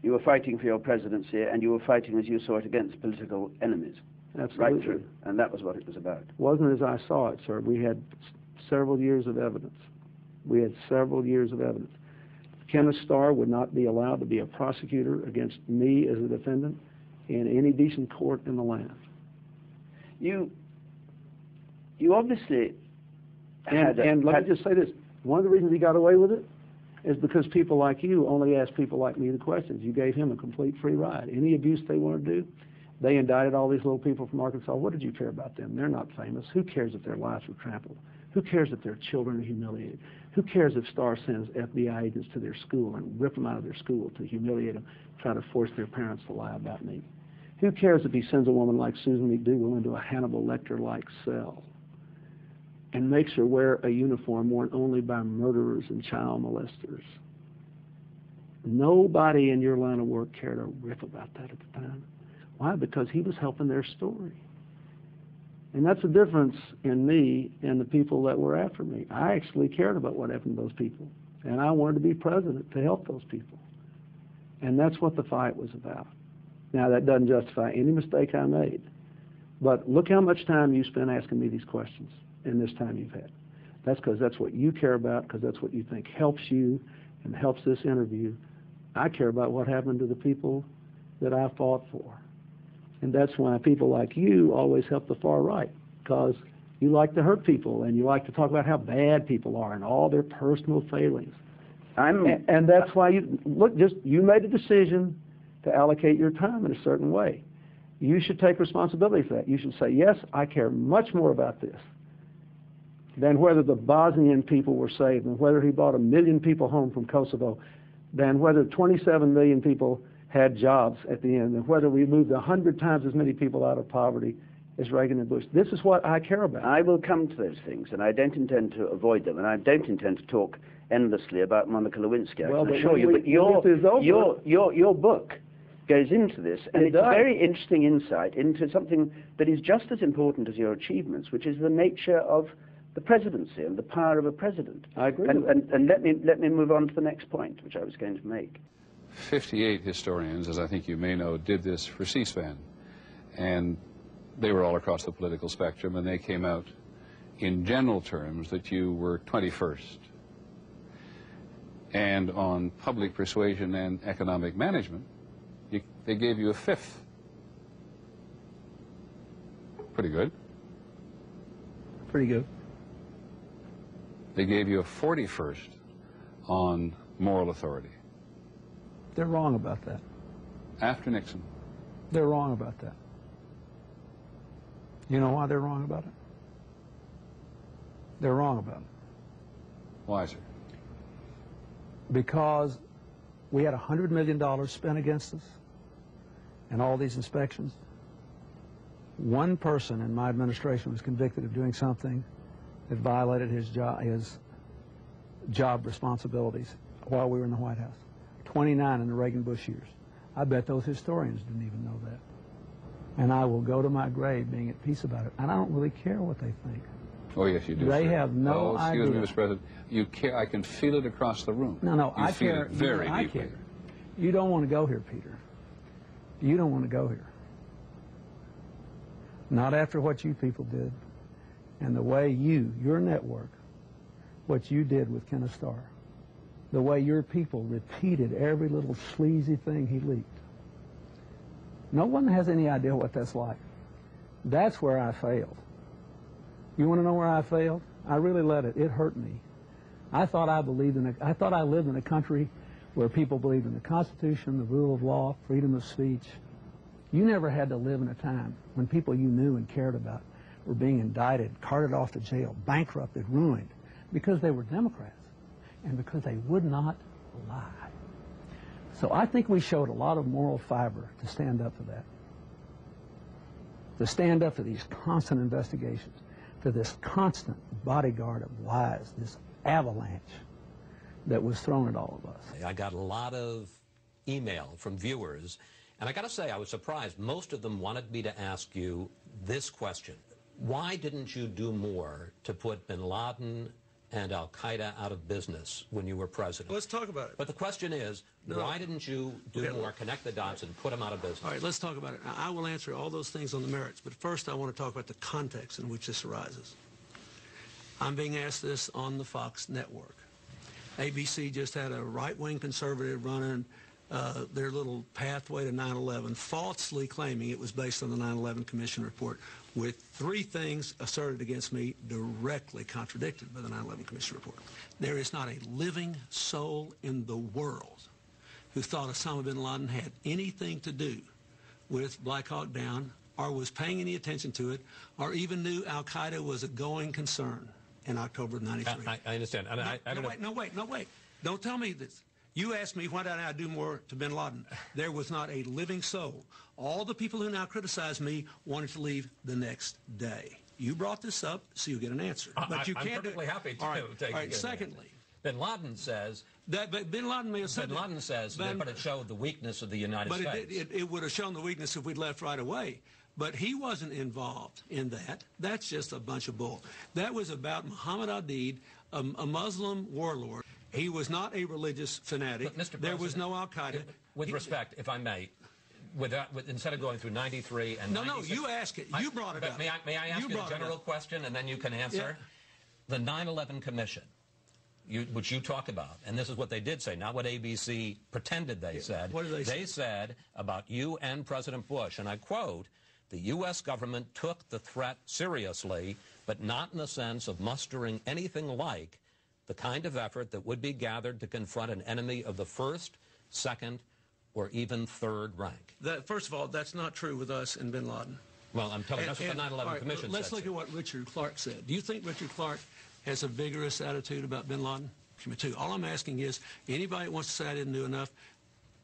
You were fighting for your presidency, and you were fighting, as you saw it, against political enemies. Absolutely. Right through. And that was what it was about. It wasn't as I saw it, sir. We had several years of evidence. We had several years of evidence. Kenneth Starr would not be allowed to be a prosecutor against me as a defendant in any decent court in the land. You obviously let me just say this. One of the reasons he got away with it is because people like you only asked people like me the questions. You gave him a complete free ride. Any abuse they wanted to do, they indicted all these little people from Arkansas. What did you care about them? They're not famous. Who cares if their lives were trampled? Who cares if their children are humiliated? Who cares if Starr sends FBI agents to their school and rip them out of their school to humiliate them, try to force their parents to lie about me? Who cares if he sends a woman like Susan McDougal into a Hannibal Lecter-like cell and makes her wear a uniform worn only by murderers and child molesters? Nobody in your line of work cared a rip about that at the time. Why? Because he was helping their story. And that's the difference in me and the people that were after me. I actually cared about what happened to those people. And I wanted to be president to help those people. And that's what the fight was about. Now, that doesn't justify any mistake I made. But look how much time you spent asking me these questions in this time you've had. That's because that's what you care about, because that's what you think helps you and helps this interview. I care about what happened to the people that I fought for. And that's why people like you always help the far right, because you like to hurt people and you like to talk about how bad people are and all their personal failings. And that's why you made a decision to allocate your time in a certain way. You should take responsibility for that. You should say, yes, I care much more about this than whether the Bosnian people were saved, and whether he brought 1 million people home from Kosovo, than whether 27 million people had jobs at the end, and whether we moved 100 times as many people out of poverty as Reagan and Bush. This is what I care about. I will come to those things, and I don't intend to avoid them, and I don't intend to talk endlessly about Monica Lewinsky, I can assure you. But your book goes into this, and it's a very interesting insight into something that is just as important as your achievements, which is the nature of the presidency and the power of a president. I agree. And let me move on to the next point, which I was going to make. 58 historians, as I think you may know, did this for C-SPAN, and they were all across the political spectrum, and they came out in general terms that you were 21st. And on public persuasion and economic management, they gave you a 5th. Pretty good. Pretty good. They gave you a 41st on moral authority. They're wrong about that. After Nixon. They're wrong about that. You know why they're wrong about it? They're wrong about it. Why, sir? Because we had $100 million spent against us and all these inspections. One person in my administration was convicted of doing something that violated his job responsibilities while we were in the White House. 29 in the Reagan-Bush years. I bet those historians didn't even know that. And I will go to my grave being at peace about it. And I don't really care what they think. Oh, yes, you do. They sir. have no idea. Excuse me, Mr. President. You care. I can feel it across the room. No, you I feel care. it very I deeply. care. You don't want to go here, Peter. You don't want to go here. Not after what you people did. And the way your network, what you did with Kenneth Starr. The way your people repeated every little sleazy thing he leaked. No one has any idea what that's like. That's where I failed. You want to know where I failed? I really let it. It hurt me. I thought I lived in a country where people believed in the Constitution, the rule of law, freedom of speech. You never had to live in a time when people you knew and cared about were being indicted, carted off to jail, bankrupted, ruined, because they were Democrats and because they would not lie. So I think we showed a lot of moral fiber to stand up for that, to stand up for these constant investigations, to this constant bodyguard of lies, this avalanche that was thrown at all of us. I got a lot of email from viewers, and I got to say, I was surprised. Most of them wanted me to ask you this question. Why didn't you do more to put bin Laden and al-Qaeda out of business when you were president. Let's talk about it. But the question is, why didn't you do more, connect the dots, and put them out of business? All right, let's talk about it. Now, I will answer all those things on the merits, but first I want to talk about the context in which this arises. I'm being asked this on the Fox network. ABC just had a right-wing conservative running their little pathway to 9/11, falsely claiming it was based on the 9/11 Commission report, with 3 things asserted against me directly contradicted by the 9/11 Commission report. There is not a living soul in the world who thought Osama bin Laden had anything to do with Black Hawk Down, or was paying any attention to it, or even knew al-Qaeda was a going concern in October of '93. I understand. No, wait. Don't tell me this. You asked me why did I do more to bin Laden. There was not a living soul. All the people who now criticize me wanted to leave the next day. You brought this up, so you get an answer. But you can't. I'm perfectly happy to. All right. Secondly, bin Laden says that. But bin Laden may have said bin Laden says that, but it showed the weakness of the United States. But it would have shown the weakness if we'd left right away. But he wasn't involved in that. That's just a bunch of bull. That was about Muhammad Adid, a Muslim warlord. He was not a religious fanatic. But Mr. There was no al-Qaeda. With respect, if I may, instead of going through 93 and 96... No, you ask it. You brought it up. May I ask you a general question, and then you can answer? Yeah. The 9/11 Commission, which you talk about, and this is what they did say, not what ABC pretended they said. What did they say? They said about you and President Bush, and I quote, "The U.S. government took the threat seriously, but not in the sense of mustering anything like the kind of effort that would be gathered to confront an enemy of the first, second, or even third rank." First of all, that's not true with us and bin Laden. Well, I'm telling you, that's what the 9/11 Commission said. Let's look at what Richard Clark said. Do you think Richard Clark has a vigorous attitude about bin Laden? All I'm asking is, anybody that wants to say I didn't do enough,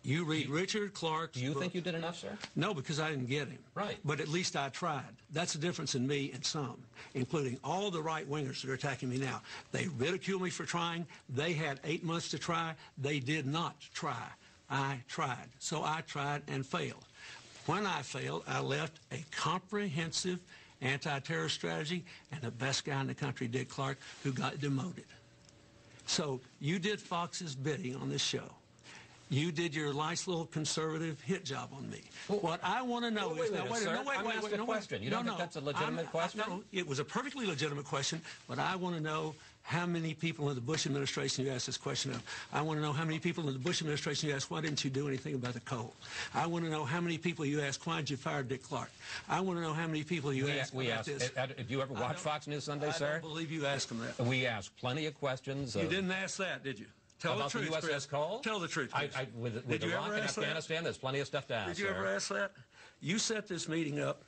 you read Richard Clark's Do you book. think you did enough, sir? No, because I didn't get him. Right. But at least I tried. That's the difference in me and some, including all the right-wingers that are attacking me now. They ridicule me for trying. They had 8 months to try. They did not try. I tried. So I tried and failed. When I failed, I left a comprehensive anti-terror strategy, and the best guy in the country, Dick Clark, who got demoted. So you did Fox's bidding on this show. You did your nice little conservative hit job on me. Well, what I want to know is... I'm asking a question. You don't think that's a legitimate question? No, it was a perfectly legitimate question, but I want to know how many people in the Bush administration you asked this question of. I want to know how many people in the Bush administration you asked, why didn't you do anything about the coal? I want to know how many people you asked, why did you fire Dick Clark? I want to know how many people you asked about this. Did you ever watch Fox News Sunday, sir? I don't believe you asked them that. We asked plenty of questions. You didn't ask that, did you? Tell about the truth, the USS Cole? Tell the truth, Chris. With Iraq and Afghanistan, there's plenty of stuff to ask. Did you ever ask that? You set this meeting up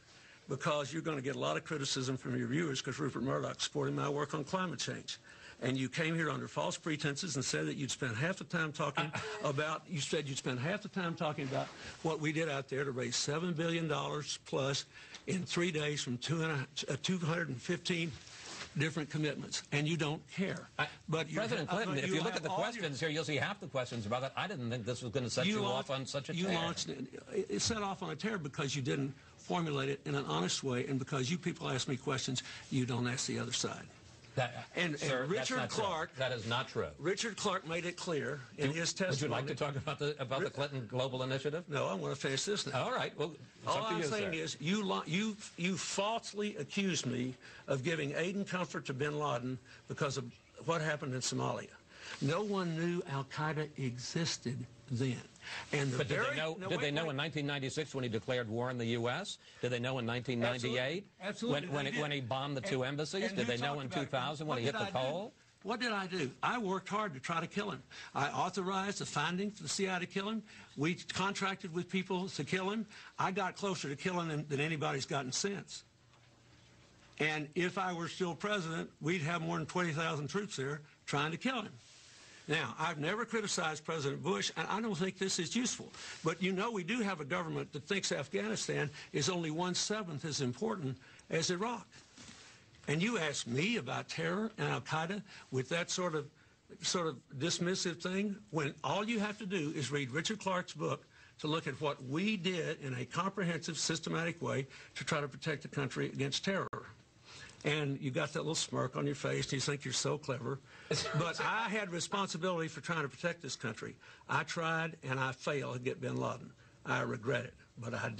because you're going to get a lot of criticism from your viewers because Rupert Murdoch supported my work on climate change. And you came here under false pretenses and said that you'd spend half the time talking about, what we did out there to raise $7 billion plus in 3 days from 215 different commitments, and you don't care. But President Clinton, if you look at the questions here, you'll see half the questions about that. I didn't think this was going to set you off on such a tear. It set off on a tear because you didn't formulate it in an honest way, and because you people ask me questions, you don't ask the other side. Sir, Richard Clark, that is not true. Richard Clark made it clear in his testimony. Would you like to talk about the Clinton Global Initiative? No, I want to finish this now. All right. Well, all I'm saying is you falsely accused me of giving aid and comfort to bin Laden because of what happened in Somalia. No one knew al-Qaeda existed then. But did they know in 1996 when he declared war on the U.S.? Did they know in 1998 Absolutely. When he bombed the 2 embassies? Did they know in 2000 when he hit the coal? What did I do? I worked hard to try to kill him. I authorized the funding for the CIA to kill him. We contracted with people to kill him. I got closer to killing him than anybody's gotten since. And if I were still president, we'd have more than 20,000 troops there trying to kill him. Now, I've never criticized President Bush, and I don't think this is useful. But you know we do have a government that thinks Afghanistan is only 1/7 as important as Iraq. And you ask me about terror and al-Qaeda with that sort of dismissive thing, when all you have to do is read Richard Clark's book to look at what we did in a comprehensive, systematic way to try to protect the country against terror. And you got that little smirk on your face, and you think you're so clever. But I had responsibility for trying to protect this country. I tried, and I failed to get bin Laden. I regret it, but I did